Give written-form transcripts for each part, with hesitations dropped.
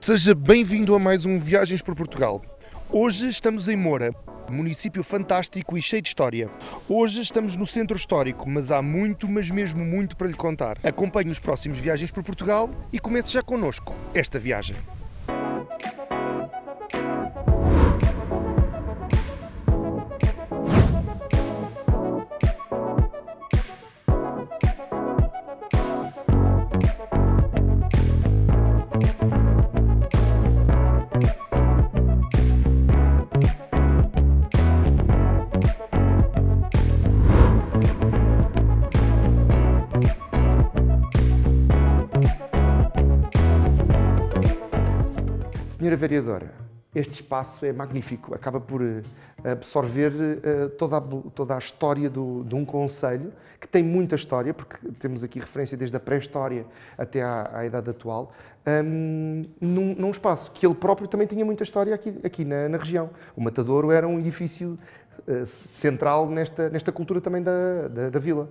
Seja bem-vindo a mais um Viagens por Portugal. Hoje estamos em Moura, município fantástico e cheio de história. Hoje estamos no centro histórico, mas há muito, mas mesmo muito para lhe contar. Acompanhe os próximos Viagens por Portugal e comece já connosco esta viagem. Senhora Vereadora, este espaço é magnífico, acaba por absorver toda a história de um concelho, que tem muita história, porque temos aqui referência desde a pré-história até à idade atual, num espaço que ele próprio também tinha muita história aqui na região. O Matadouro era um edifício central nesta cultura também da vila.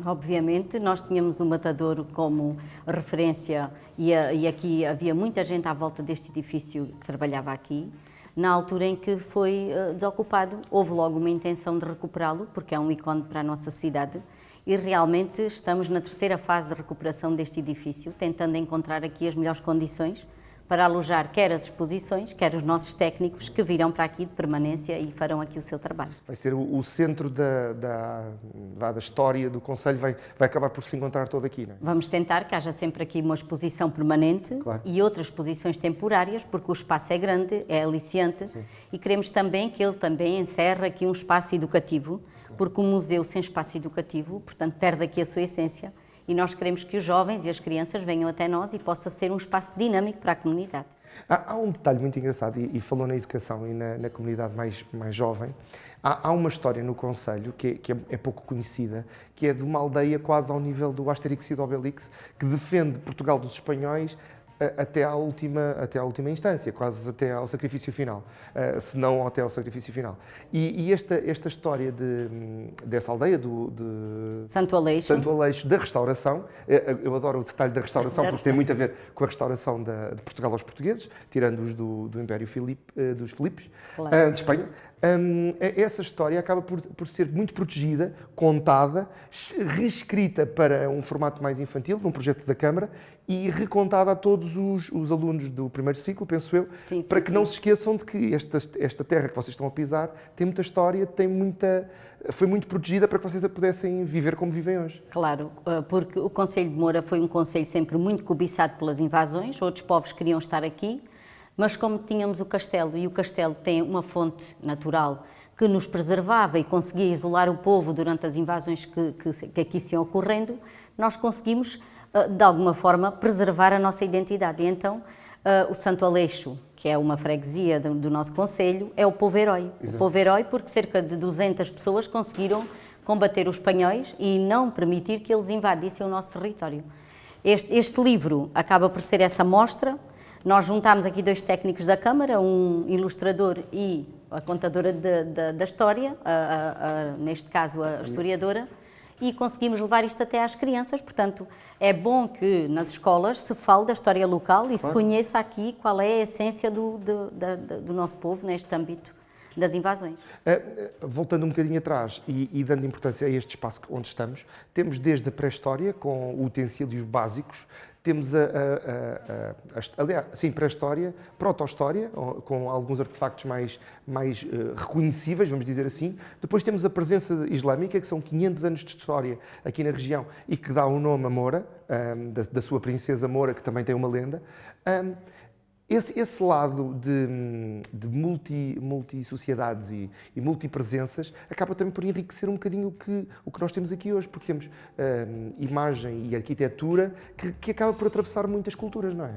Obviamente, nós tínhamos o Matadouro como referência e aqui havia muita gente à volta deste edifício que trabalhava aqui. Na altura em que foi desocupado, houve logo uma intenção de recuperá-lo, porque é um ícone para a nossa cidade, e realmente estamos na terceira fase de recuperação deste edifício, tentando encontrar aqui as melhores condições para alojar quer as exposições, quer os nossos técnicos que virão para aqui de permanência e farão aqui o seu trabalho. Vai ser o centro da história do concelho, vai acabar por se encontrar todo aqui, não é? Vamos tentar que haja sempre aqui uma exposição permanente, claro, e outras exposições temporárias, porque o espaço é grande, é aliciante. Sim. E queremos também que ele também encerre aqui um espaço educativo, porque o museu sem espaço educativo, portanto, perde aqui a sua essência. E nós queremos que os jovens e as crianças venham até nós e possa ser um espaço dinâmico para a comunidade. Há um detalhe muito engraçado, e falou na educação e na comunidade mais jovem. Há uma história no concelho que é pouco conhecida, que é de uma aldeia quase ao nível do Asterix e do Obelix, que defende Portugal dos espanhóis até à última instância, quase até ao sacrifício final, se não até ao sacrifício final. E esta história dessa aldeia, de Santo Aleixo, da restauração, eu adoro o detalhe da restauração, porque tem muito a ver com a restauração de Portugal aos portugueses, tirando-os do Império dos Filipes, claro, de Espanha. Essa história acaba por ser muito protegida, contada, reescrita para um formato mais infantil, num projeto da Câmara, e recontada a todos os alunos do primeiro ciclo, penso eu, para que não se esqueçam de que esta terra que vocês estão a pisar tem muita história, foi muito protegida para que vocês a pudessem viver como vivem hoje. Claro, porque o concelho de Moura foi um concelho sempre muito cobiçado pelas invasões, outros povos queriam estar aqui, mas como tínhamos o castelo, e o castelo tem uma fonte natural que nos preservava e conseguia isolar o povo durante as invasões que aqui se iam ocorrendo, nós conseguimos, de alguma forma, preservar a nossa identidade. E então, o Santo Aleixo, que é uma freguesia do nosso concelho, é o povo herói. Exato. O povo herói porque cerca de 200 pessoas conseguiram combater os espanhóis e não permitir que eles invadissem o nosso território. Este livro acaba por ser essa mostra. Nós juntámos aqui dois técnicos da Câmara, um ilustrador e a contadora da história, neste caso a historiadora, e conseguimos levar isto até às crianças. Portanto, é bom que nas escolas se fale da história local e se conheça aqui qual é a essência do nosso povo neste âmbito das invasões. Voltando um bocadinho atrás e dando importância a este espaço onde estamos, temos desde a pré-história, com utensílios básicos, temos pré-história, proto-história, com alguns artefactos mais reconhecíveis, vamos dizer assim. Depois temos a presença islâmica, que são 500 anos de história aqui na região e que dá o nome a Moura, da sua princesa Moura, que também tem uma lenda. Esse lado de multi-sociedades e multi-presenças acaba também por enriquecer um bocadinho o que nós temos aqui hoje, porque temos imagem e arquitetura que acaba por atravessar muitas culturas, não é?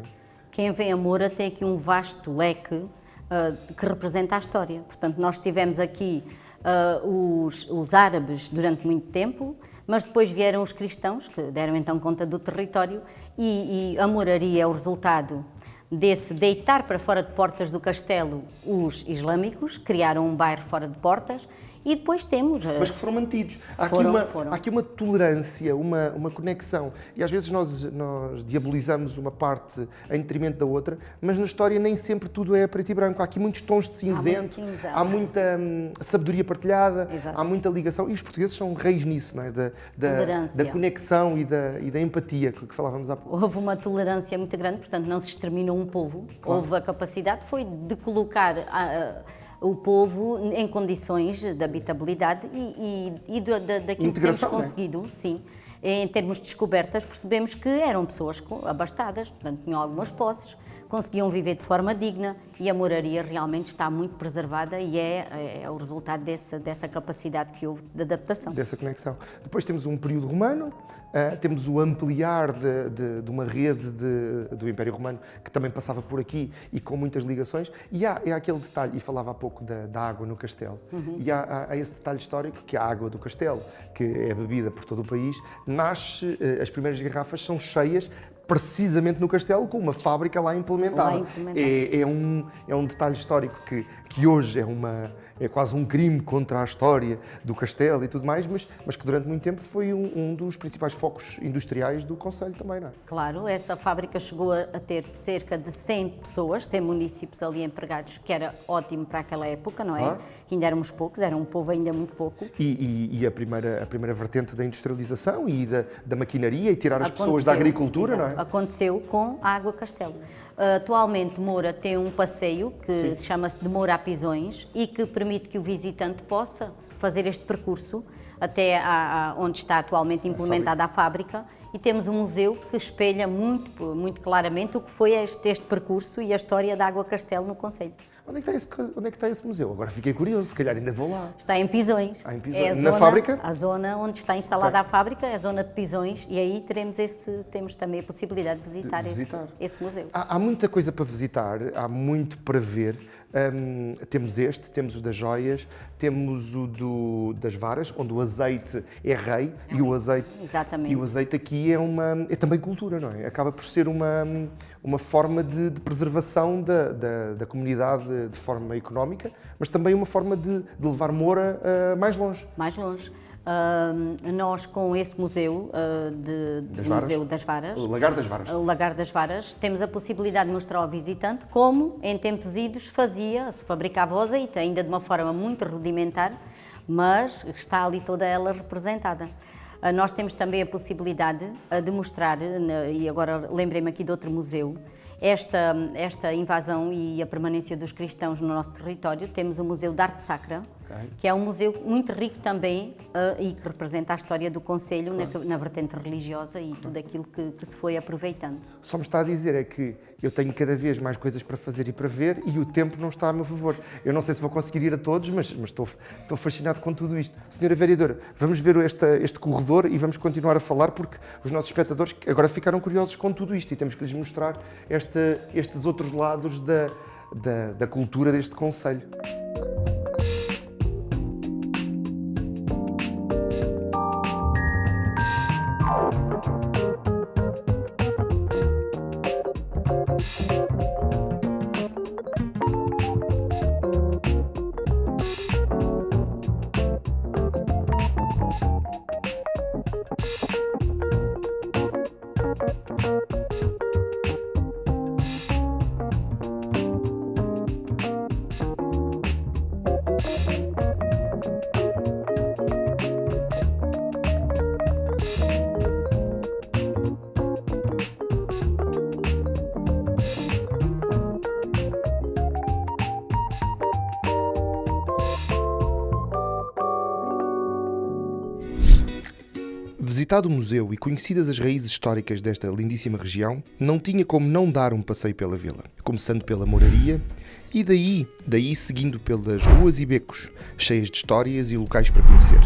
Quem vem a Moura tem aqui um vasto leque que representa a história. Portanto, nós tivemos aqui os árabes durante muito tempo, mas depois vieram os cristãos, que deram então conta do território, e a moraria é o resultado desse deitar para fora de portas do castelo os islâmicos, criaram um bairro fora de portas E depois temos... Mas que foram mantidos. Há aqui uma tolerância, uma conexão. E às vezes nós diabolizamos uma parte em detrimento da outra, mas na história nem sempre tudo é preto e branco. Há aqui muitos tons de cinzento, há muita sabedoria partilhada, há muita ligação. E os portugueses são reis nisso, não é? Da conexão e da empatia que falávamos há pouco. Houve uma tolerância muito grande, portanto não se exterminou um povo. Claro. Houve a capacidade, foi de colocar o povo em condições de habitabilidade e daquilo que temos conseguido, sim. Em termos de descobertas, percebemos que eram pessoas abastadas, portanto tinham algumas posses, conseguiam viver de forma digna e a moraria realmente está muito preservada e é o resultado dessa capacidade que houve de adaptação. Dessa conexão. Depois temos um período romano, temos o ampliar de uma rede do Império Romano que também passava por aqui e com muitas ligações. E há aquele detalhe, e falava há pouco da água no castelo, e há esse detalhe histórico que a água do castelo, que é bebida por todo o país, nasce, as primeiras garrafas são cheias precisamente no castelo, com uma fábrica lá implementada. É um detalhe histórico que hoje é quase um crime contra a história do castelo e tudo mais, mas que durante muito tempo foi um dos principais focos industriais do concelho também, não é? Claro, essa fábrica chegou a ter cerca de 100 pessoas, 100 munícipes ali empregados, que era ótimo para aquela época, não é? Claro. Que ainda éramos poucos, era um povo ainda muito pouco. E a primeira vertente da industrialização e da maquinaria e tirar as pessoas da agricultura, exato, não é? Aconteceu com a Água Castelo. Atualmente Moura tem um passeio que se chama-se de Moura a Pisões e que permite que o visitante possa fazer este percurso até onde está atualmente implementada a fábrica e temos um museu que espelha muito claramente o que foi este percurso e a história da Água Castelo no concelho. Onde é que está esse museu? Agora fiquei curioso, se calhar ainda vou lá. Está em Pisões. É na fábrica? A zona onde está instalada a fábrica é a zona de Pisões e aí temos também a possibilidade de visitar. Esse museu. Há muita coisa para visitar, há muito para ver. Temos o das joias, temos o das varas, onde o azeite é rei e o azeite, exatamente. E o azeite aqui é também cultura, não é? Acaba por ser uma forma de preservação da comunidade de forma económica, mas também uma forma de levar Moura mais longe. Mais longe. Nós, com esse museu, Museu das Varas, o Lagar das Varas. O Lagar das Varas, temos a possibilidade de mostrar ao visitante como, em tempos idos, se fabricava o azeite, ainda de uma forma muito rudimentar, mas está ali toda ela representada. Nós temos também a possibilidade de mostrar, e agora lembrei-me aqui de outro museu, esta invasão e a permanência dos cristãos no nosso território. Temos o Museu de Arte Sacra, que é um museu muito rico também e que representa a história do concelho na vertente religiosa e tudo aquilo que se foi aproveitando. Só me está a dizer é que eu tenho cada vez mais coisas para fazer e para ver e o tempo não está a meu favor. Eu não sei se vou conseguir ir a todos, mas estou fascinado com tudo isto. Senhora Vereadora, vamos ver este corredor e vamos continuar a falar porque os nossos espectadores agora ficaram curiosos com tudo isto e temos que lhes mostrar estes outros lados da cultura deste concelho. Visitado o museu e conhecidas as raízes históricas desta lindíssima região, não tinha como não dar um passeio pela vila, começando pela moraria e daí seguindo pelas ruas e becos, cheias de histórias e locais para conhecer.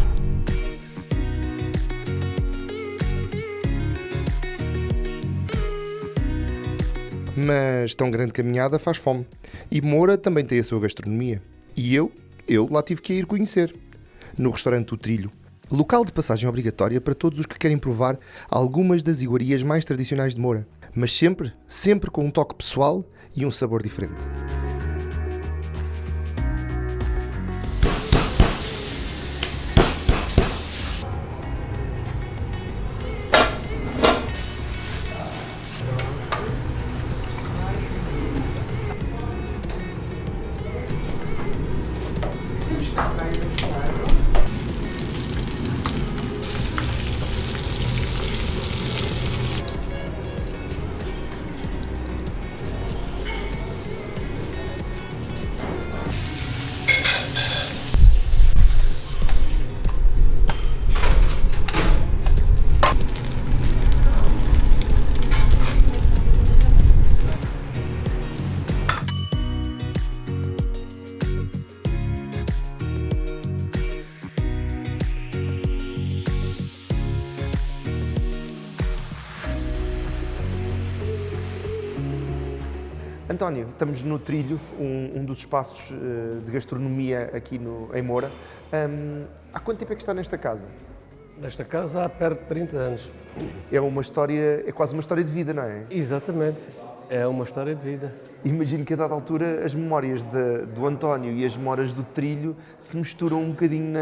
Mas tão grande caminhada faz fome, e Moura também tem a sua gastronomia, e eu lá tive que ir conhecer, no restaurante O Trilho. Local de passagem obrigatória para todos os que querem provar algumas das iguarias mais tradicionais de Moura, mas sempre com um toque pessoal e um sabor diferente. António, estamos no Trilho, um dos espaços de gastronomia aqui em Moura. Há quanto tempo é que está nesta casa? Nesta casa há perto de 30 anos. É uma história, é quase uma história de vida, não é? Exatamente, é uma história de vida. Imagino que a dada altura as memórias do António e as memórias do Trilho se misturam um bocadinho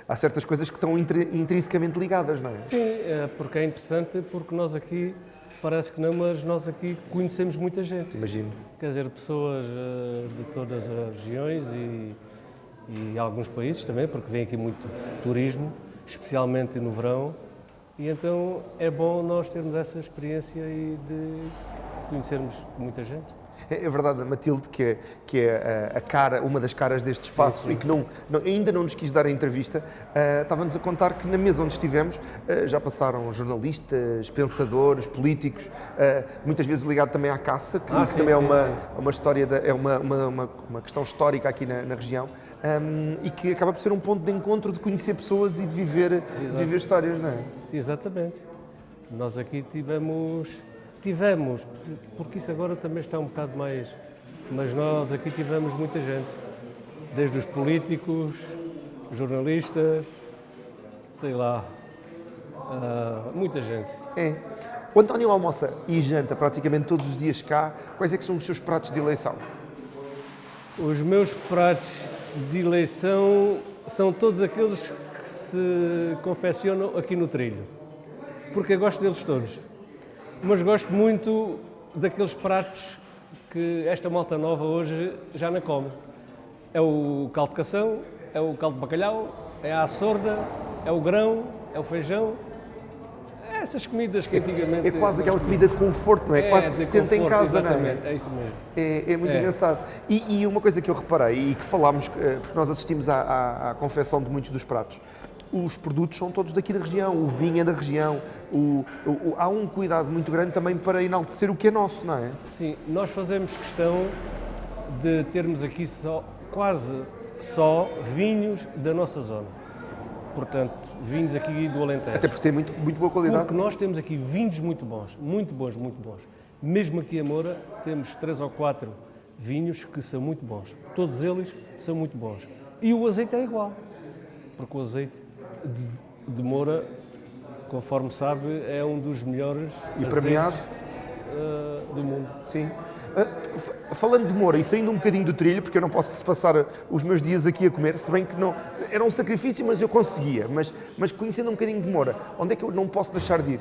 Há certas coisas que estão intrinsecamente ligadas, não é? Sim, porque é interessante, porque nós aqui, parece que não, mas nós aqui conhecemos muita gente. Imagino. Quer dizer, pessoas de todas as regiões e alguns países também, porque vem aqui muito turismo, especialmente no verão, e então é bom nós termos essa experiência e de conhecermos muita gente. É verdade, a Matilde, que é a cara, uma das caras deste espaço, sim, e que ainda não nos quis dar a entrevista, estava-nos a contar que na mesa onde estivemos já passaram jornalistas, pensadores, políticos, muitas vezes ligado também à caça, que também é uma história, é uma questão histórica aqui na região. E que acaba por ser um ponto de encontro, de conhecer pessoas e de viver histórias, não é? Exatamente. Nós aqui tivemos, porque isso agora também está um bocado mais, mas nós aqui tivemos muita gente, desde os políticos, jornalistas, sei lá, muita gente. É. O António almoça e janta praticamente todos os dias cá. Quais é que são os seus pratos de eleição? Os meus pratos de eleição são todos aqueles que se confeccionam aqui no Trilho, porque eu gosto deles todos, mas gosto muito daqueles pratos que esta malta nova hoje já não come. É o caldo de cação, é o caldo de bacalhau, é a sorda, é o grão, é o feijão. Essas comidas que antigamente... É quase aquela comida de conforto, não é? Quase que se sente em casa, exatamente, não é? É isso mesmo. É muito engraçado. E uma coisa que eu reparei e que falámos, porque nós assistimos à confecção de muitos dos pratos, os produtos são todos daqui da região, o vinho é da região, há um cuidado muito grande também para enaltecer o que é nosso, não é? Sim, nós fazemos questão de termos aqui quase só vinhos da nossa zona. Portanto, vinhos aqui do Alentejo. Até porque tem muito boa qualidade. Porque nós temos aqui vinhos muito bons, muito bons, muito bons. Mesmo aqui em Moura, temos 3 ou 4 vinhos que são muito bons. Todos eles são muito bons. E o azeite é igual. Porque o azeite de Moura, conforme sabe, é um dos melhores premiado do mundo. Sim. Falando de Moura e saindo um bocadinho do Trilho, porque eu não posso passar os meus dias aqui a comer, se bem que não era um sacrifício, mas eu conseguia. Mas conhecendo um bocadinho de Moura, onde é que eu não posso deixar de ir?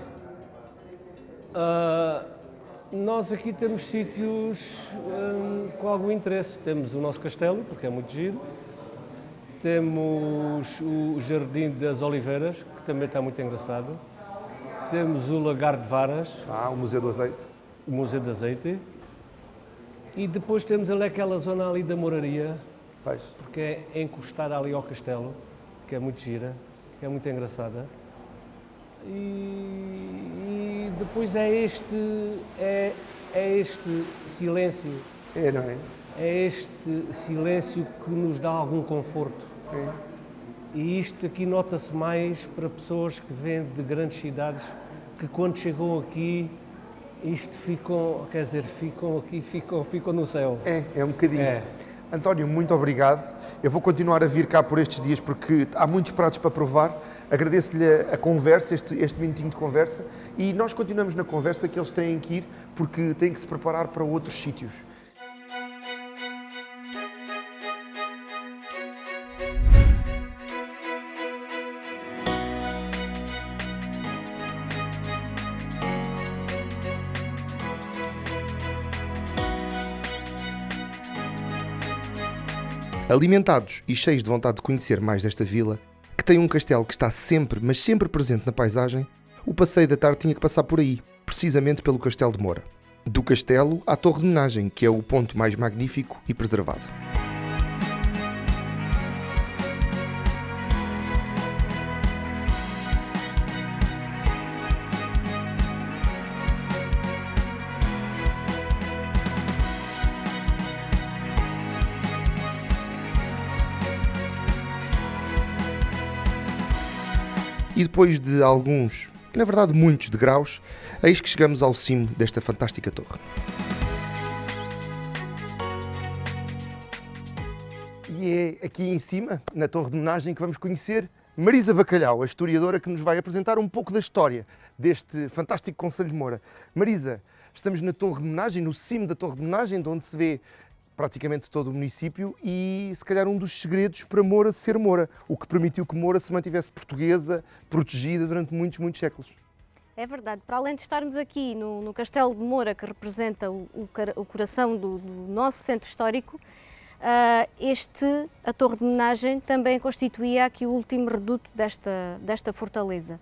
Nós aqui temos sítios com algum interesse. Temos o nosso castelo, porque é muito giro. Temos o Jardim das Oliveiras, que também está muito engraçado. Temos o Lagar de Varas. O Museu do Azeite. O Museu do Azeite. E depois temos ali aquela zona ali da Moraria, porque é encostada ali ao castelo, que é muito gira, que é muito engraçada. E depois é este silêncio. É, não é? É este silêncio que nos dá algum conforto. É. E isto aqui nota-se mais para pessoas que vêm de grandes cidades, que quando chegam aqui, ficam no céu. É um bocadinho. É. António, muito obrigado. Eu vou continuar a vir cá por estes dias porque há muitos pratos para provar. Agradeço-lhe a conversa, este minutinho de conversa, e nós continuamos na conversa que eles têm que ir porque têm que se preparar para outros sítios. Alimentados e cheios de vontade de conhecer mais desta vila, que tem um castelo que está sempre, mas sempre presente na paisagem, o passeio da tarde tinha que passar por aí, precisamente pelo Castelo de Moura. Do castelo à Torre de Homenagem, que é o ponto mais magnífico e preservado. E depois de alguns, na verdade muitos degraus, eis que chegamos ao cimo desta fantástica torre. é aqui em cima, na Torre de Homenagem, que vamos conhecer Marisa Bacalhau, a historiadora que nos vai apresentar um pouco da história deste fantástico Concelho de Moura. Marisa, estamos na Torre de Homenagem, no cimo da Torre de Homenagem, de onde se vê praticamente todo o município e, se calhar, um dos segredos para Moura ser Moura, o que permitiu que Moura se mantivesse portuguesa, protegida durante muitos, muitos séculos. É verdade, para além de estarmos aqui no Castelo de Moura, que representa o coração do nosso centro histórico, a Torre de Homenagem também constituía aqui o último reduto desta fortaleza.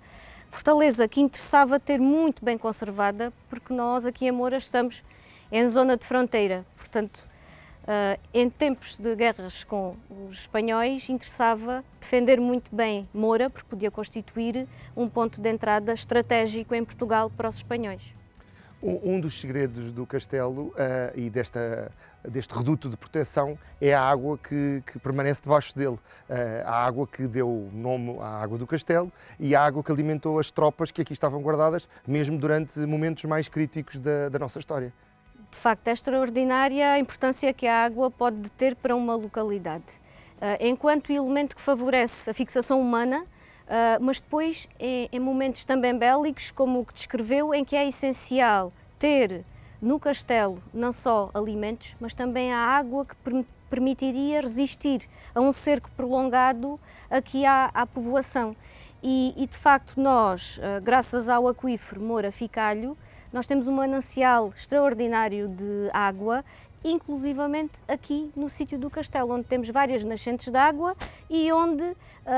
Fortaleza que interessava ter muito bem conservada, porque nós aqui em Moura estamos em zona de fronteira, portanto, em tempos de guerras com os espanhóis, interessava defender muito bem Moura, porque podia constituir um ponto de entrada estratégico em Portugal para os espanhóis. Um dos segredos do castelo e deste reduto de proteção é a água que permanece debaixo dele. A água que deu nome à água do castelo e a água que alimentou as tropas que aqui estavam guardadas, mesmo durante momentos mais críticos da nossa história. De facto, é extraordinária a importância que a água pode ter para uma localidade. Enquanto elemento que favorece a fixação humana, mas depois em momentos também bélicos, como o que descreveu, em que é essencial ter no castelo não só alimentos, mas também a água que permitiria resistir a um cerco prolongado aqui à povoação. E de facto nós, graças ao aquífero Moura-Ficalho, nós temos um manancial extraordinário de água, inclusivamente aqui no sítio do castelo, onde temos várias nascentes de água e onde,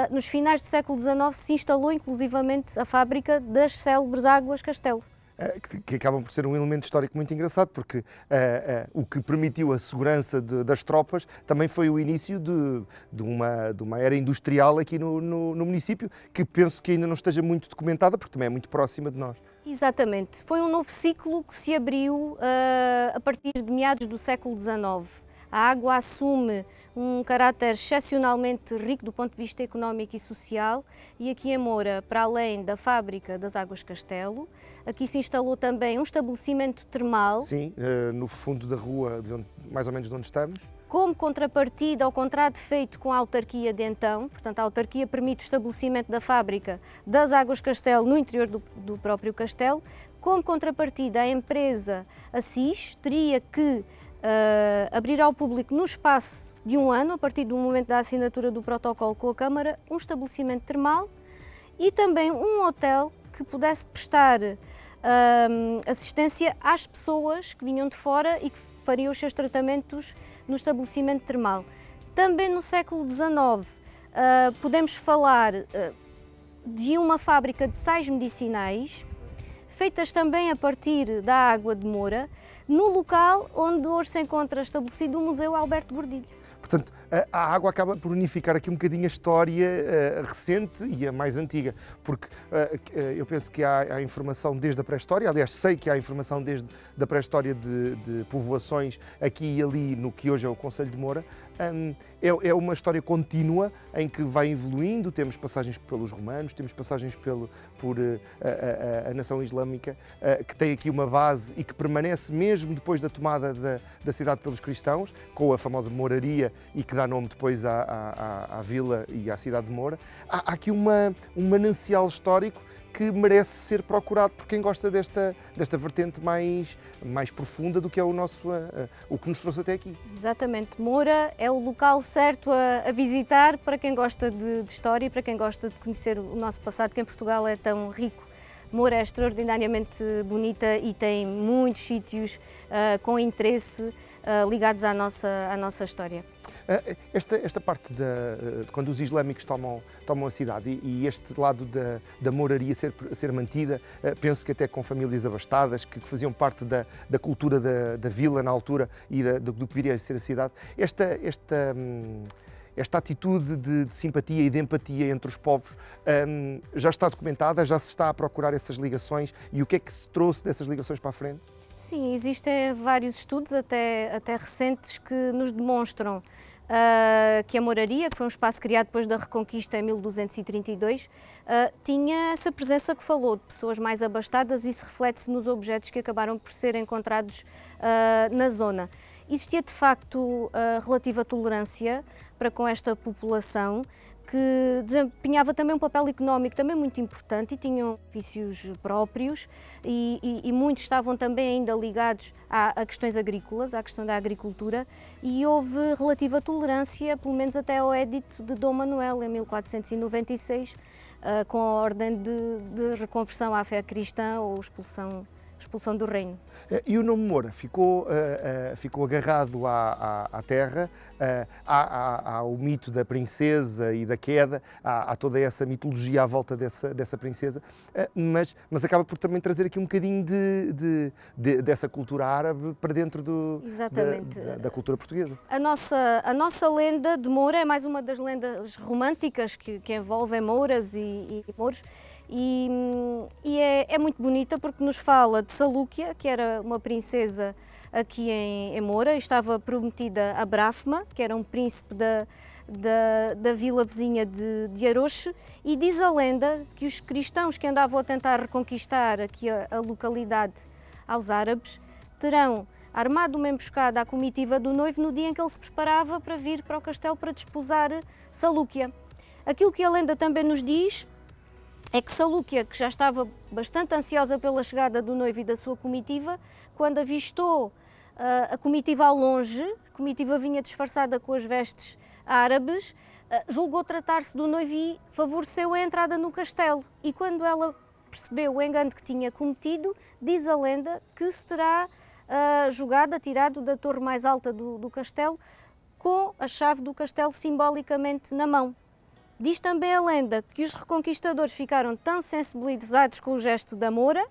nos finais do século XIX, se instalou inclusivamente a fábrica das célebres Águas Castelo. Que acabam por ser um elemento histórico muito engraçado, porque o que permitiu a segurança das tropas também foi o início de uma era industrial aqui no município, que penso que ainda não esteja muito documentada, porque também é muito próxima de nós. Exatamente. Foi um novo ciclo que se abriu a partir de meados do século XIX. A água assume um caráter excepcionalmente rico do ponto de vista económico e social e aqui em Moura, para além da fábrica das Águas Castelo, aqui se instalou também um estabelecimento termal. Sim, no fundo da rua, mais ou menos de onde estamos. Como contrapartida ao contrato feito com a autarquia de então, portanto a autarquia permite o estabelecimento da fábrica das Águas Castelo no interior do próprio castelo, como contrapartida a empresa Assis teria que abrir ao público no espaço de um ano, a partir do momento da assinatura do protocolo com a Câmara, um estabelecimento termal e também um hotel que pudesse prestar assistência às pessoas que vinham de fora e que fariam os seus tratamentos no estabelecimento termal. Também no século XIX podemos falar de uma fábrica de sais medicinais, feitas também a partir da água de Moura, no local onde hoje se encontra estabelecido o Museu Alberto Gordilho. Portanto, a água acaba por unificar aqui um bocadinho a história recente e a mais antiga, porque eu penso que há informação desde a pré-história, aliás sei que há informação desde a pré-história de povoações aqui e ali no que hoje é o Concelho de Moura. É uma história contínua em que vai evoluindo, temos passagens pelos romanos, temos passagens por a nação islâmica, que tem aqui uma base e que permanece mesmo depois da tomada da cidade pelos cristãos, com a famosa moraria e que dá nome depois à vila e à cidade de Moura. Há aqui um manancial histórico que merece ser procurado por quem gosta desta vertente mais profunda do que é o que nos trouxe até aqui. Exatamente, Moura é o local certo a visitar para quem gosta de história e para quem gosta de conhecer o nosso passado, que em Portugal é tão rico. Moura é extraordinariamente bonita e tem muitos sítios com interesse ligados à nossa história. Esta parte de quando os islâmicos tomam a cidade e este lado da moraria ser mantida, penso que até com famílias abastadas, que faziam parte da cultura da vila na altura e do que viria a ser a cidade, esta atitude de simpatia e de empatia entre os povos já está documentada, já se está a procurar essas ligações e o que é que se trouxe dessas ligações para a frente? Sim, existem vários estudos, até recentes, que nos demonstram que a moraria, que foi um espaço criado depois da Reconquista em 1232, tinha essa presença que falou, de pessoas mais abastadas, e isso reflete-se nos objetos que acabaram por ser encontrados na zona. existia de facto relativa tolerância para com esta população, que desempenhava também um papel económico também muito importante e tinham vícios próprios e muitos estavam também ainda ligados a questões agrícolas, à questão da agricultura, e houve relativa tolerância, pelo menos até ao Edito de Dom Manuel, em 1496, com a ordem de reconversão à fé cristã ou expulsão do reino. E o nome Moura ficou agarrado à terra, ao mito da princesa e da queda, há toda essa mitologia à volta dessa princesa, mas acaba por também trazer aqui um bocadinho dessa cultura árabe para dentro da cultura portuguesa. A nossa lenda de Moura é mais uma das lendas românticas que envolvem mouras e mouros. E é muito bonita porque nos fala de Salúquia, que era uma princesa aqui em Moura, estava prometida a Brafma, que era um príncipe da vila vizinha de Aroche, e diz a lenda que os cristãos que andavam a tentar reconquistar aqui a localidade aos árabes terão armado uma emboscada à comitiva do noivo no dia em que ele se preparava para vir para o castelo para desposar Salúquia. Aquilo que a lenda também nos diz é que Salúquia, que já estava bastante ansiosa pela chegada do noivo e da sua comitiva, quando avistou a comitiva ao longe, a comitiva vinha disfarçada com as vestes árabes, julgou tratar-se do noivo e favoreceu a entrada no castelo. E quando ela percebeu o engano que tinha cometido, diz a lenda que se terá jogado, atirado da torre mais alta do castelo, com a chave do castelo simbolicamente na mão. Diz também a lenda que os reconquistadores ficaram tão sensibilizados com o gesto da Moura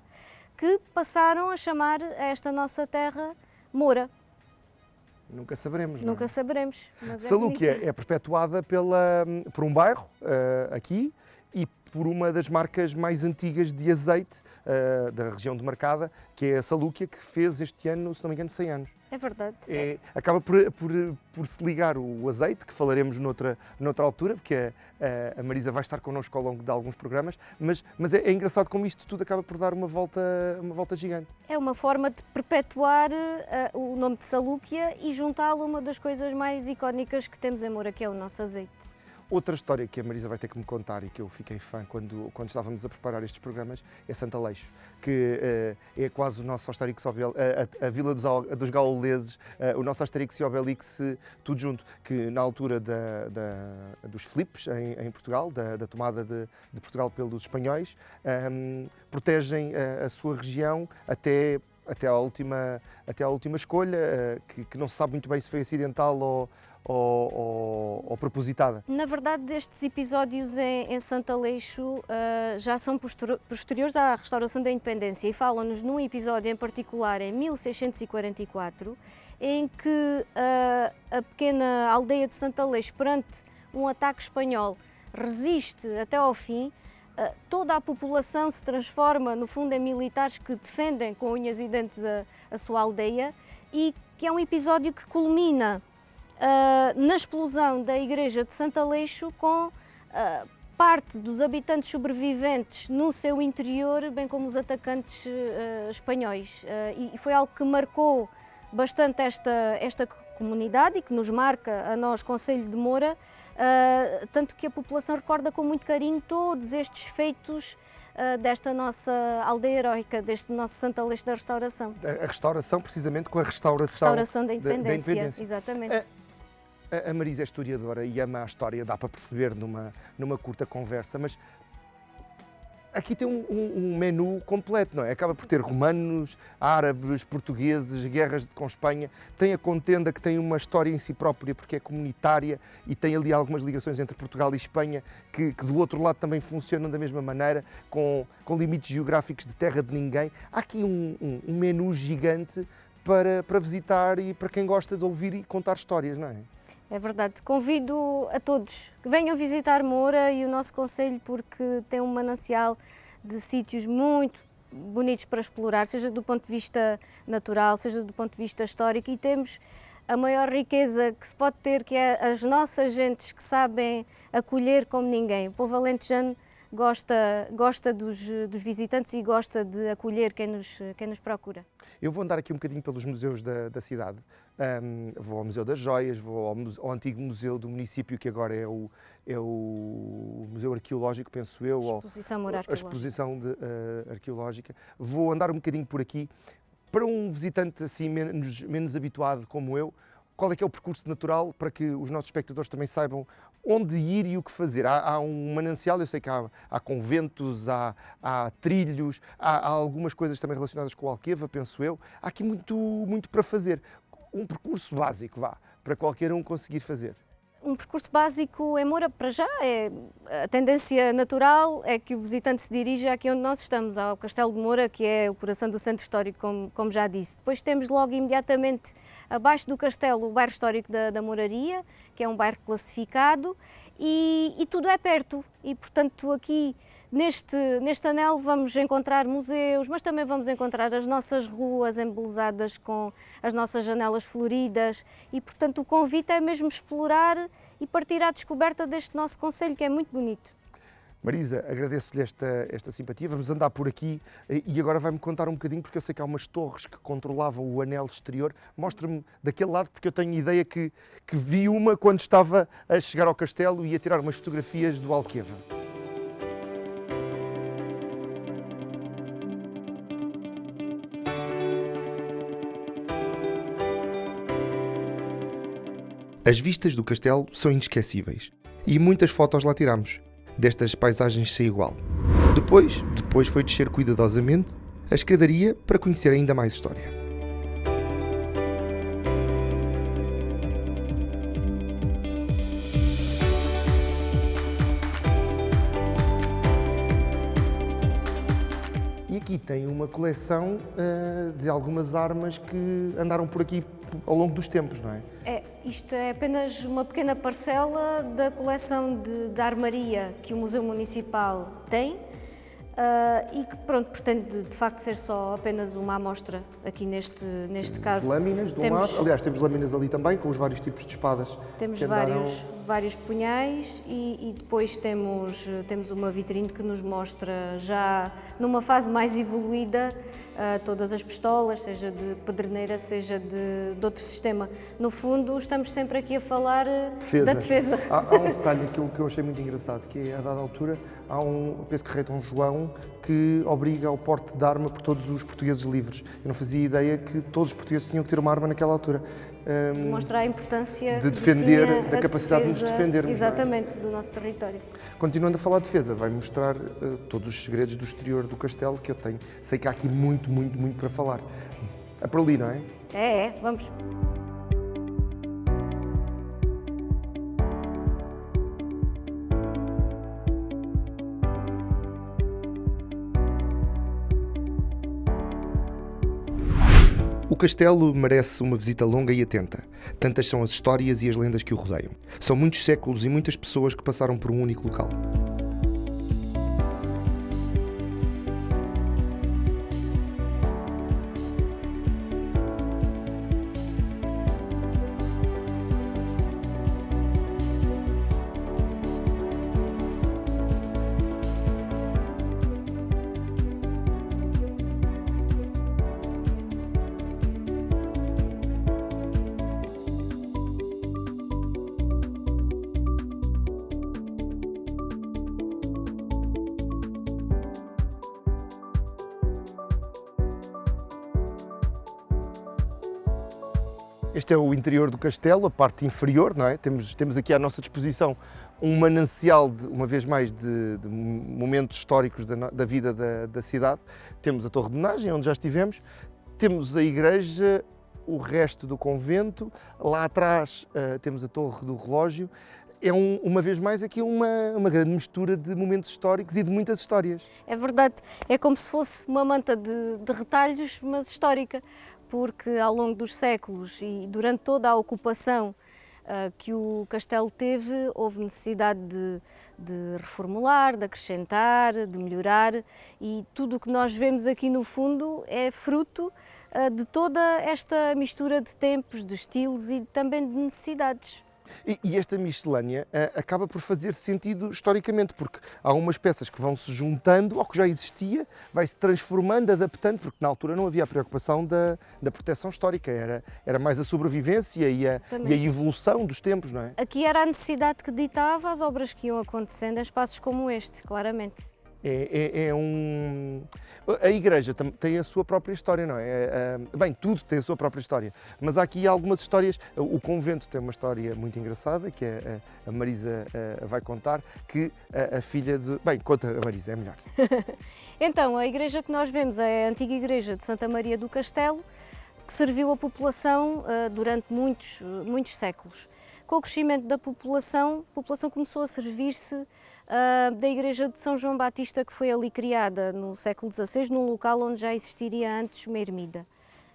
que passaram a chamar a esta nossa terra Moura. Nunca saberemos. Nunca saberemos. Mas Salúquia é perpetuada por um bairro aqui e por uma das marcas mais antigas de azeite da região de Marcada, que é a Salúquia, que fez este ano, se não me engano, 100 anos. É verdade. Acaba por se ligar o azeite, que falaremos noutra altura, porque a Marisa vai estar connosco ao longo de alguns programas, mas é engraçado como isto tudo acaba por dar uma volta gigante. É uma forma de perpetuar o nome de Salúquia e juntá-lo a uma das coisas mais icónicas que temos em Moura, que é o nosso azeite. Outra história que a Marisa vai ter que me contar e que eu fiquei fã quando estávamos a preparar estes programas é Santo Aleixo, que é quase o nosso Asterix e Obelix, a vila dos gauleses, o nosso Asterix e Obelix tudo junto, que na altura dos Filipes em Portugal, da tomada de Portugal pelos espanhóis, protegem a sua região até à última escolha, que não se sabe muito bem se foi acidental ou propositada. Na verdade, estes episódios em Santo Aleixo já são posteriores à restauração da independência e falam-nos num episódio em particular em 1644, em que a pequena aldeia de Santo Aleixo, perante um ataque espanhol, resiste até ao fim. Toda a população se transforma, no fundo, em militares que defendem com unhas e dentes a sua aldeia, e que é um episódio que culmina na explosão da igreja de Santo Aleixo, com parte dos habitantes sobreviventes no seu interior, bem como os atacantes espanhóis. E foi algo que marcou bastante esta comunidade e que nos marca a nós, Concelho de Moura, tanto que a população recorda com muito carinho todos estes feitos desta nossa aldeia heroica, deste nosso Santo Aleixo da Restauração. A restauração, precisamente com a restauração da independência. Exatamente. A Marisa é historiadora e ama a história, dá para perceber numa curta conversa, mas aqui tem um menu completo, não é? Acaba por ter romanos, árabes, portugueses, guerras com Espanha, tem a contenda que tem uma história em si própria porque é comunitária e tem ali algumas ligações entre Portugal e Espanha que do outro lado também funcionam da mesma maneira, com limites geográficos de terra de ninguém. Há aqui um menu gigante para visitar e para quem gosta de ouvir e contar histórias, não é? É verdade. Convido a todos que venham visitar Moura e o nosso concelho, porque tem um manancial de sítios muito bonitos para explorar, seja do ponto de vista natural, seja do ponto de vista histórico, e temos a maior riqueza que se pode ter, que é as nossas gentes que sabem acolher como ninguém. O povo alentejano gosta dos visitantes e gosta de acolher quem nos procura. Eu vou andar aqui um bocadinho pelos museus da cidade. Vou ao Museu das Joias, vou ao antigo museu do município, que agora é o Museu Arqueológico, penso eu. Exposição Arqueológica. A exposição arqueológica. Vou andar um bocadinho por aqui. Para um visitante assim menos habituado como eu, qual é que é o percurso natural para que os nossos espectadores também saibam onde ir e o que fazer? Há um manancial, eu sei que há conventos, há trilhos, há algumas coisas também relacionadas com o Alqueva, penso eu. Há aqui muito para fazer. Um percurso básico, para qualquer um conseguir fazer. Um percurso básico em Moura, para já, a tendência natural é que o visitante se dirija aqui onde nós estamos, ao Castelo de Moura, que é o coração do centro histórico, como já disse. Depois temos logo imediatamente abaixo do castelo o bairro histórico da Mouraria, que é um bairro classificado, e tudo é perto. E, portanto, aqui neste anel vamos encontrar museus, mas também vamos encontrar as nossas ruas embelezadas com as nossas janelas floridas e, portanto, o convite é mesmo explorar e partir à descoberta deste nosso concelho, que é muito bonito. Marisa, agradeço-lhe esta simpatia. Vamos andar por aqui e agora vai-me contar um bocadinho, porque eu sei que há umas torres que controlavam o anel exterior. Mostra-me daquele lado, porque eu tenho ideia que vi uma quando estava a chegar ao castelo e a tirar umas fotografias do Alqueva. As vistas do castelo são inesquecíveis e muitas fotos lá tiramos, destas paisagens sem igual. Depois foi descer cuidadosamente a escadaria para conhecer ainda mais história. E aqui tem uma coleção de algumas armas que andaram por aqui ao longo dos tempos, não é? Isto é apenas uma pequena parcela da coleção de armaria que o Museu Municipal tem e que, pronto, pretende de facto ser só apenas uma amostra aqui neste caso. Lâminas de um lado, aliás, temos lâminas ali também, com os vários tipos de espadas. Temos que andaram... vários punhais e depois temos uma vitrine que nos mostra já numa fase mais evoluída todas as pistolas, seja de pederneira, seja de outro sistema. No fundo, estamos sempre aqui a falar da defesa. Há um detalhe que eu achei muito engraçado, que é, a dada altura, penso que rei Dom João, que obriga ao porte de arma por todos os portugueses livres. Eu não fazia ideia que todos os portugueses tinham que ter uma arma naquela altura. Mostrar a importância de defender, que tinha da capacidade defesa, de nos defendermos. exatamente, do nosso território. Continuando a falar de defesa, vai mostrar todos os segredos do exterior do castelo que eu tenho. Sei que há aqui muito para falar. É por ali, não é? Vamos. O castelo merece uma visita longa e atenta. Tantas são as histórias e as lendas que o rodeiam. São muitos séculos e muitas pessoas que passaram por um único local. Este é o interior do castelo, a parte inferior, não é? Temos aqui à nossa disposição um manancial, uma vez mais, de momentos históricos da vida da cidade. Temos a Torre de Menagem, onde já estivemos, temos a igreja, o resto do convento, lá atrás temos a Torre do Relógio. É, uma vez mais, aqui uma grande mistura de momentos históricos e de muitas histórias. É verdade, é como se fosse uma manta de retalhos, mas histórica, porque ao longo dos séculos e durante toda a ocupação que o castelo teve, houve necessidade de reformular, de acrescentar, de melhorar, e tudo o que nós vemos aqui no fundo é fruto de toda esta mistura de tempos, de estilos e também de necessidades. E esta miscelânea acaba por fazer sentido historicamente, porque há umas peças que vão se juntando ao que já existia, vai-se transformando, adaptando, porque na altura não havia a preocupação da proteção histórica, era mais a sobrevivência e a evolução dos tempos, não é? Aqui era a necessidade que ditava as obras que iam acontecendo em espaços como este, claramente. A igreja tem a sua própria história, não é? Bem, tudo tem a sua própria história, mas há aqui algumas histórias. O convento tem uma história muito engraçada, que a Marisa vai contar, que a filha de... Bem, conta a Marisa, é melhor. Então, a igreja que nós vemos é a antiga igreja de Santa Maria do Castelo, que serviu a população durante muitos séculos. Com o crescimento da população, a população começou a servir-se da igreja de São João Batista, que foi ali criada no século XVI, num local onde já existiria antes uma ermida.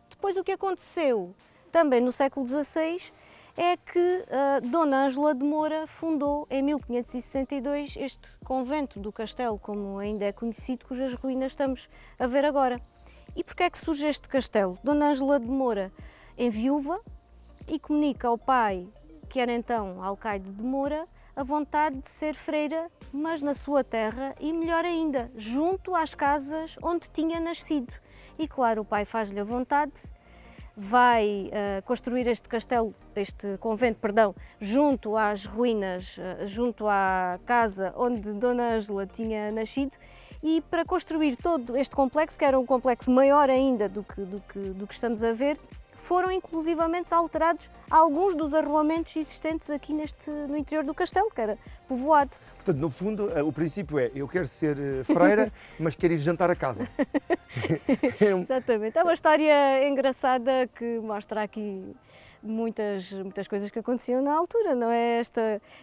Depois o que aconteceu também no século XVI é que Dona Ângela de Moura fundou em 1562 este convento do Castelo, como ainda é conhecido, cujas ruínas estamos a ver agora. E porquê é que surge este castelo? Dona Ângela de Moura enviúva e comunica ao pai, que era então alcaide de Moura, a vontade de ser freira, mas na sua terra e, melhor ainda, junto às casas onde tinha nascido. E claro, o pai faz-lhe a vontade, vai construir este convento, junto às ruínas, junto à casa onde Dona Ângela tinha nascido, e para construir todo este complexo, que era um complexo maior ainda do que estamos a ver, foram inclusivamente alterados alguns dos arruamentos existentes aqui no interior do castelo, que era povoado. Portanto, no fundo, o princípio é: eu quero ser freira, mas quero ir jantar a casa. Exatamente. É uma história engraçada que mostra aqui muitas coisas que aconteciam na altura, não é?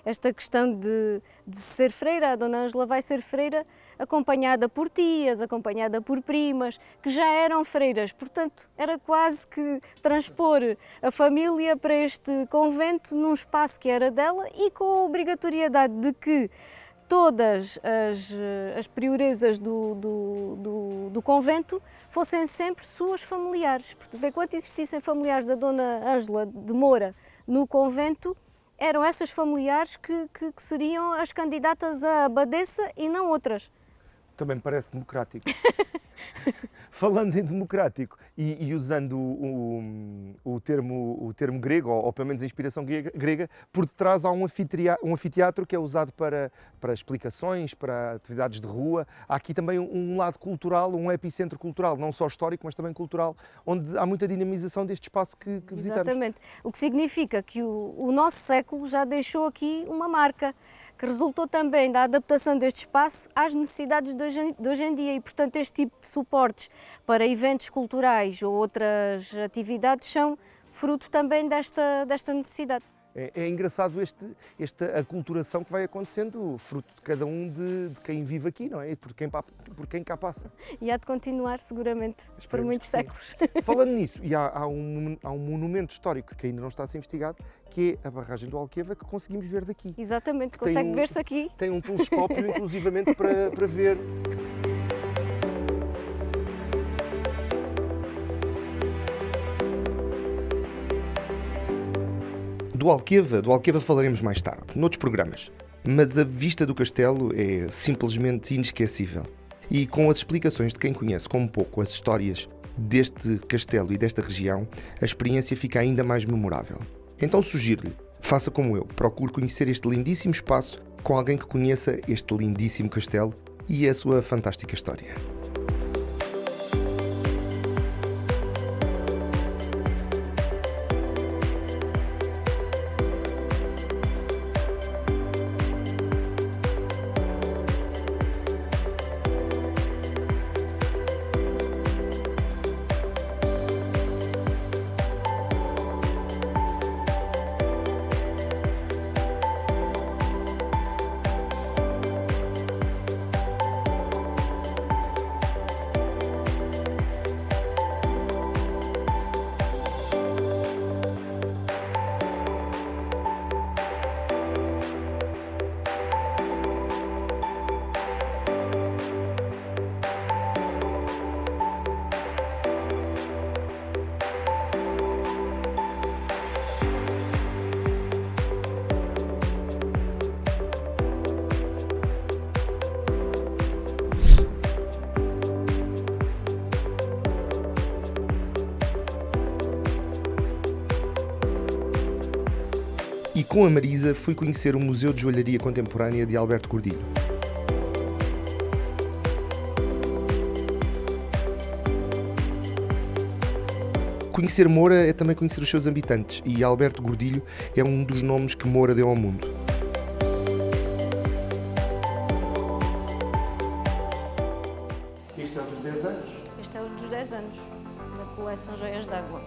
Esta questão de ser freira. A Dona Ângela vai ser freira acompanhada por tias, acompanhada por primas, que já eram freiras. Portanto, era quase que transpor a família para este convento num espaço que era dela, e com a obrigatoriedade de que todas as prioresas do convento fossem sempre suas familiares. Portanto, enquanto existissem familiares da Dona Ângela de Moura no convento, eram essas familiares que seriam as candidatas a abadesa e não outras. Também me parece democrático. Falando em democrático e usando o termo grego, ou pelo menos a inspiração grega, por detrás há um anfiteatro que é usado para explicações, para atividades de rua. Há aqui também um lado cultural, um epicentro cultural, não só histórico, mas também cultural, onde há muita dinamização deste espaço que visitamos. Exatamente. O que significa que o nosso século já deixou aqui uma marca, que resultou também da adaptação deste espaço às necessidades de hoje em dia, e portanto este tipo de suportes para eventos culturais ou outras atividades são fruto também desta necessidade. É engraçado esta aculturação que vai acontecendo, fruto de cada um de quem vive aqui, não é? Por quem cá passa. E há de continuar, seguramente, por muitos séculos. Falando nisso, e há um monumento histórico que ainda não está a ser investigado, que é a barragem do Alqueva, que conseguimos ver daqui. Exatamente, consegue ver-se aqui. Tem um telescópio, inclusivamente, para ver. Do Alqueva falaremos mais tarde, noutros programas. Mas a vista do castelo é simplesmente inesquecível. E com as explicações de quem conhece como pouco as histórias deste castelo e desta região, a experiência fica ainda mais memorável. Então sugiro-lhe, faça como eu, procure conhecer este lindíssimo espaço com alguém que conheça este lindíssimo castelo e a sua fantástica história. E com a Marisa fui conhecer o Museu de Joalharia Contemporânea de Alberto Gordilho. Conhecer Moura é também conhecer os seus habitantes, e Alberto Gordilho é um dos nomes que Moura deu ao mundo. Este é o dos 10 anos? Este é o dos 10 anos, da coleção Joias d'Água.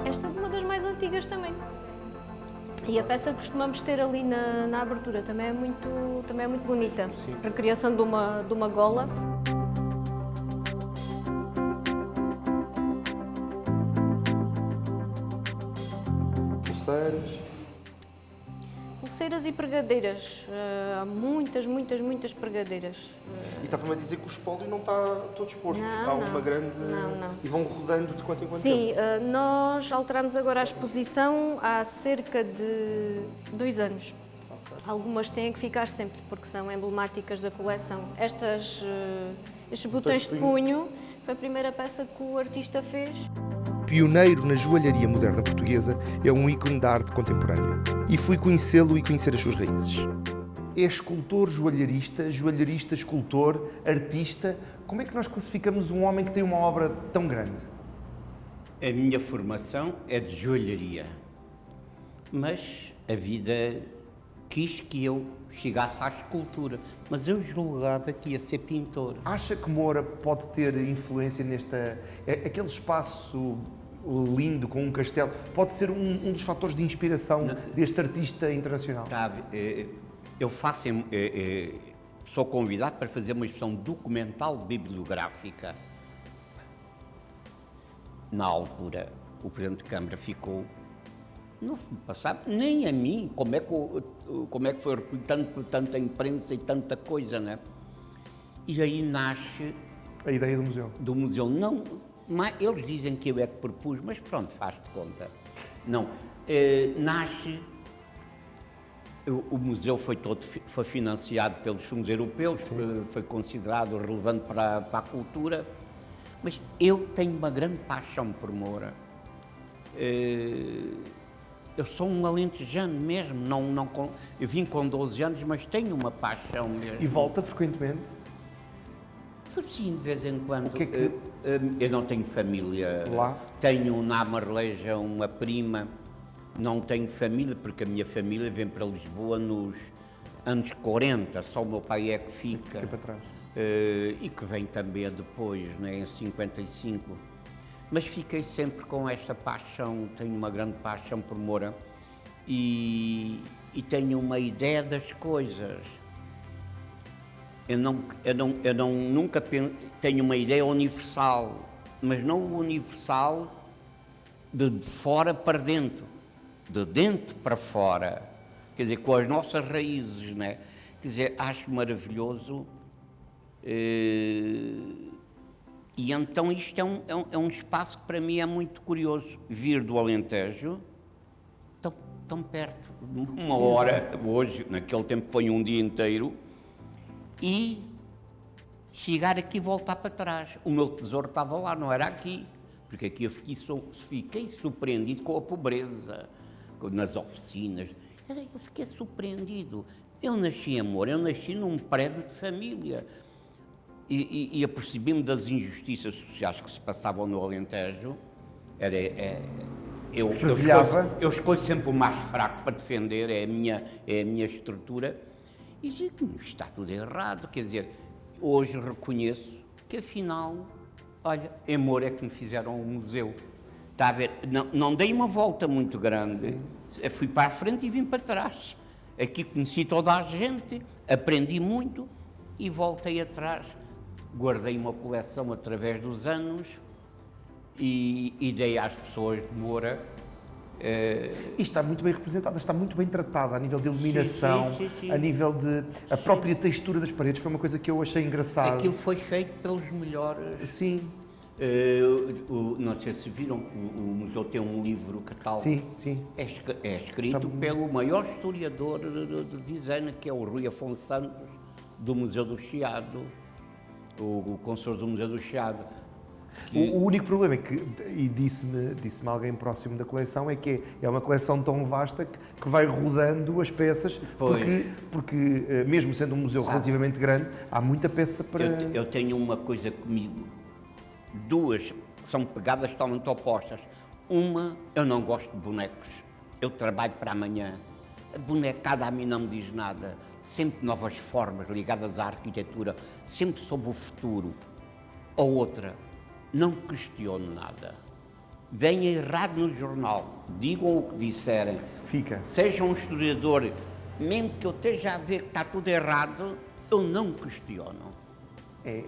Esta é uma das mais antigas também. E a peça que costumamos ter ali na abertura também é muito bonita. Sim. Para a criação de uma gola. Pulseiras. Pulseiras e pregadeiras. Há muitas pregadeiras. E estava-me a dizer que o espólio não está todo exposto. Não, Há uma não. grande... Não. E vão rodando de quanto em quanto Sim, tempo? nós alteramos agora a exposição há cerca de 2 anos. Algumas têm que ficar sempre, porque são emblemáticas da coleção. Estes botões de punho foi a primeira peça que o artista fez. Pioneiro na joalharia moderna portuguesa, é um ícone da arte contemporânea. E fui conhecê-lo e conhecer as suas raízes. É escultor, joalharista, escultor, artista. Como é que nós classificamos um homem que tem uma obra tão grande? A minha formação é de joalharia, mas a vida quis que eu chegasse à escultura, mas eu julgava que ia ser pintor. Acha que Moura pode ter influência aquele espaço lindo com um castelo, pode ser um dos fatores de inspiração deste artista internacional? Sabe, sou convidado para fazer uma exposição documental bibliográfica. Na altura, o Presidente de Câmara ficou, não se passava nem a mim, como é que foi recolhido tanta imprensa e tanta coisa, né? E aí nasce... A ideia do museu. Do museu, não, mas eles dizem que eu é que propus, mas pronto, faz-te conta. Não, nasce... O museu foi financiado pelos fundos europeus, foi considerado relevante para a cultura, mas eu tenho uma grande paixão por Moura. Eu sou um alentejano mesmo, eu vim com 12 anos, mas tenho uma paixão mesmo. E volta frequentemente? Sim, de vez em quando. O que é que... Eu não tenho família lá. Tenho na Marleja uma prima, não tenho família, porque a minha família vem para Lisboa nos anos 40, só o meu pai é que fica. Para trás. E que vem também depois, né, em 55. Mas fiquei sempre com esta paixão, tenho uma grande paixão por Moura e tenho uma ideia das coisas. Nunca tenho uma ideia universal, mas não o universal de fora para dentro, de dentro para fora, quer dizer, com as nossas raízes, né? Quer dizer, acho maravilhoso. E então isto é um espaço que para mim é muito curioso, vir do Alentejo, tão perto, uma hora, hoje, naquele tempo foi um dia inteiro, e chegar aqui e voltar para trás. O meu tesouro estava lá, não era aqui, porque aqui eu fiquei surpreendido com a pobreza, nas oficinas, eu fiquei surpreendido. Eu nasci em Moura, eu nasci num prédio de família, e apercebi-me das injustiças sociais que se passavam no Alentejo. Eu escolho sempre o mais fraco para defender, é a minha estrutura, e digo, está tudo errado, quer dizer, hoje reconheço que afinal, olha, em Moura é que me fizeram o museu. Está a ver? Não dei uma volta muito grande, fui para a frente e vim para trás. Aqui conheci toda a gente, aprendi muito e voltei atrás. Guardei uma coleção através dos anos e dei às pessoas de Moura E está muito bem representada, está muito bem tratada a nível de iluminação, sim. a nível de... A própria textura das paredes foi uma coisa que eu achei engraçada. Aquilo foi feito pelos melhores. Sim, Não sei se viram, o museu tem um livro catálogo. sim. É escrito pelo maior historiador de design, que é o Rui Afonso Santos, do Museu do Chiado, o consultor do Museu do Chiado. O único problema é que, e disse-me alguém próximo da coleção, é que é uma coleção tão vasta que vai rodando as peças, porque mesmo sendo um museu relativamente grande, há muita peça para... Eu tenho uma coisa comigo, duas que são pegadas totalmente opostas. Uma, eu não gosto de bonecos, eu trabalho para amanhã. A bonecada a mim não me diz nada, sempre novas formas ligadas à arquitetura, sempre sobre o futuro. Ou outra, não questiono nada. Venha errado no jornal, digam o que disserem. Fica. Seja um historiador, mesmo que eu esteja a ver que está tudo errado, eu não questiono.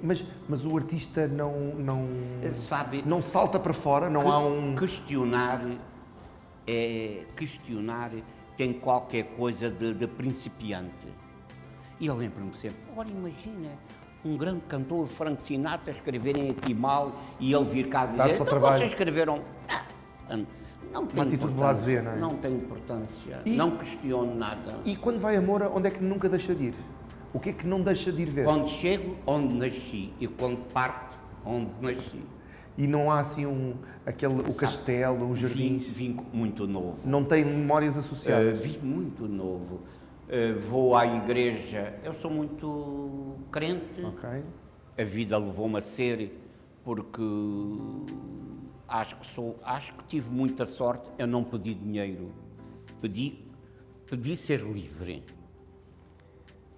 Mas o artista Sabe, não salta para fora, não há um... Questionar tem qualquer coisa de principiante. E eu lembro-me sempre, ora imagina, um grande cantor, Frank Sinatra, escreverem aqui mal e ele vir cá dizer, então vocês escreveram... Não tem atitude blasé, não é? Não tem importância, não questiono nada. E quando vai a Moura, onde é que nunca deixa de ir? O que é que não deixa de ir ver? Quando chego, onde nasci, e quando parto, onde nasci. E não há assim o castelo, os jardins? Vim muito novo. Não tem memórias associadas? Vim muito novo. Vou à igreja, eu sou muito crente. Ok. A vida levou-me a ser, porque acho que tive muita sorte. Eu não pedi dinheiro, pedi ser livre.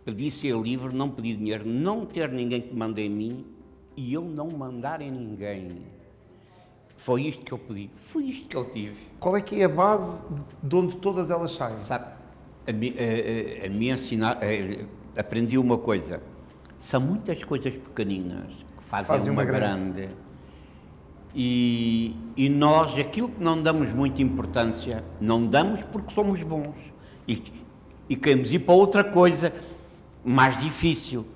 Pedi ser livre, não pedi dinheiro, não ter ninguém que mande em mim e eu não mandar em ninguém. Foi isto que eu pedi, foi isto que eu tive. Qual é que é a base de onde todas elas saem? Sabe, aprendi uma coisa, são muitas coisas pequeninas que fazem uma grande. E nós, aquilo que não damos muita importância, não damos porque somos bons. E queremos ir para outra coisa mais difícil.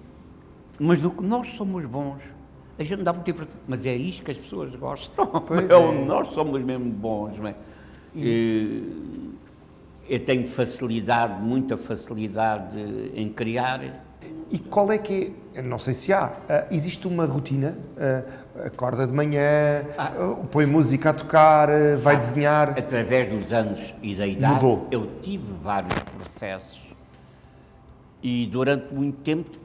Mas do que nós somos bons, a gente não dá muita importância. Mas é isto que as pessoas gostam. Nós somos mesmo bons. Não é? Eu tenho facilidade, muita facilidade em criar. E qual é que é? Não sei se há. Existe uma rotina? Acorda de manhã, põe música a tocar, vai desenhar? Através dos anos e da idade, mudou. Eu tive vários processos e durante muito tempo,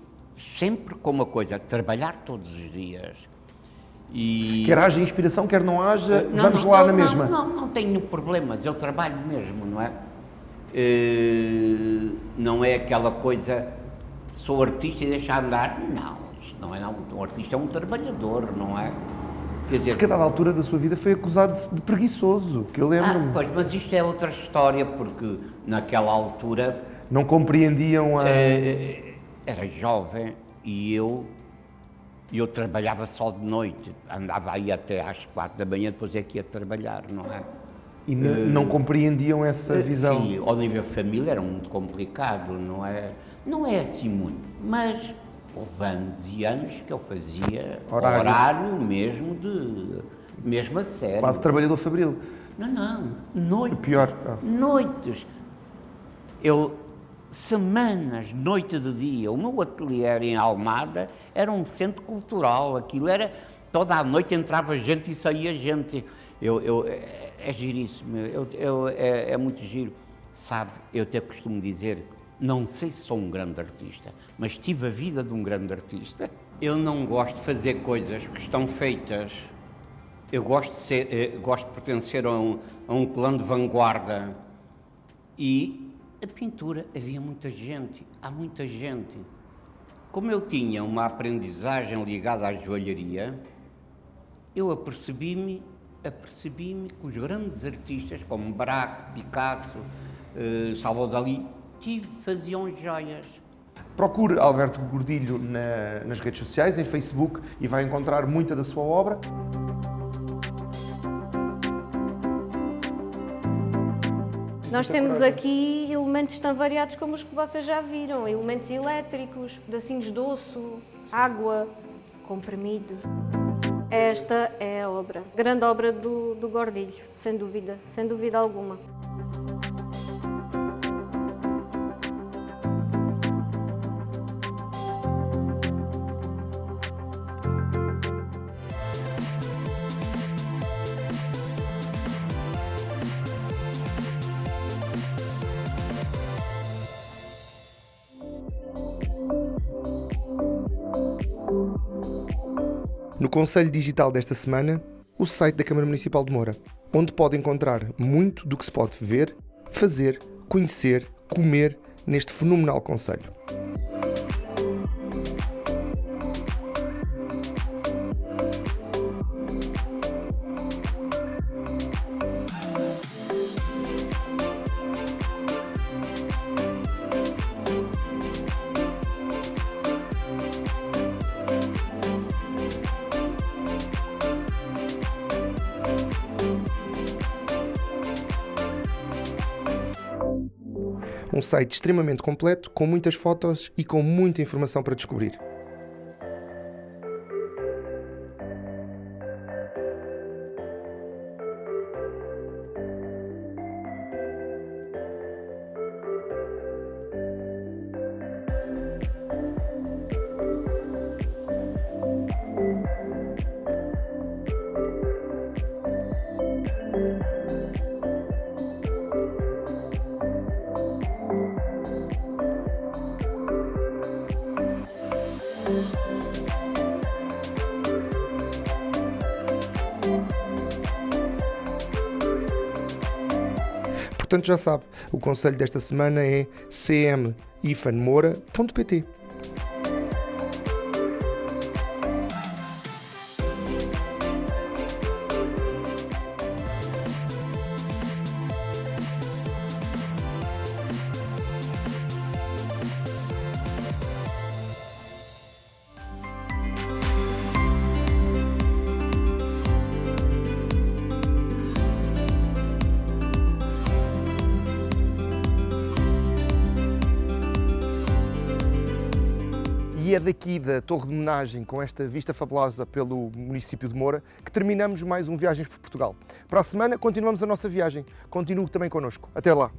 sempre com uma coisa, trabalhar todos os dias. Quer haja inspiração, quer não haja, vamos lá na mesma. Não tenho problemas, eu trabalho mesmo, não é? Não é aquela coisa, sou artista e deixar andar, não, isto não é não. Um artista é um trabalhador, não é? Quer dizer, porque a dada altura da sua vida foi acusado de preguiçoso, que eu lembro-me. Pois, mas isto é outra história, porque naquela altura... Não compreendiam a... Era jovem e eu trabalhava só de noite, andava aí até às 4 da manhã, depois é que ia trabalhar, não é? E não compreendiam essa visão? Sim, ao nível família era muito complicado, não é? Não é assim muito, mas houve anos e anos que eu fazia horário mesmo a sério. Quase trabalhador fabril. Não, noites. Pior. Noites. Semanas, noite de dia. O meu ateliê em Almada era um centro cultural, aquilo era, toda a noite entrava gente e saía gente. É giríssimo, é muito giro. Sabe, eu até costumo dizer, não sei se sou um grande artista, mas tive a vida de um grande artista. Eu não gosto de fazer coisas que estão feitas. Eu gosto de pertencer a um clã de vanguarda. E a pintura, havia muita gente, há muita gente. Como eu tinha uma aprendizagem ligada à joalharia, eu apercebi-me que os grandes artistas, como Braque, Picasso, Salvador Dalí, faziam joias. Procure Alberto Gordilho nas redes sociais, em Facebook, e vai encontrar muita da sua obra. Nós temos aqui elementos tão variados como os que vocês já viram, elementos elétricos, pedacinhos de osso, água, comprimidos. Esta é a obra, grande obra do Gordilho, sem dúvida alguma. No Conselho Digital desta semana, o site da Câmara Municipal de Moura, onde pode encontrar muito do que se pode ver, fazer, conhecer, comer neste fenomenal concelho. Um site extremamente completo, com muitas fotos e com muita informação para descobrir. Portanto, já sabe, o conselho desta semana é cm-moura.pt. E é daqui da Torre de Homenagem, com esta vista fabulosa pelo município de Moura, que terminamos mais um Viagens por Portugal. Para a semana continuamos a nossa viagem. Continue também connosco. Até lá!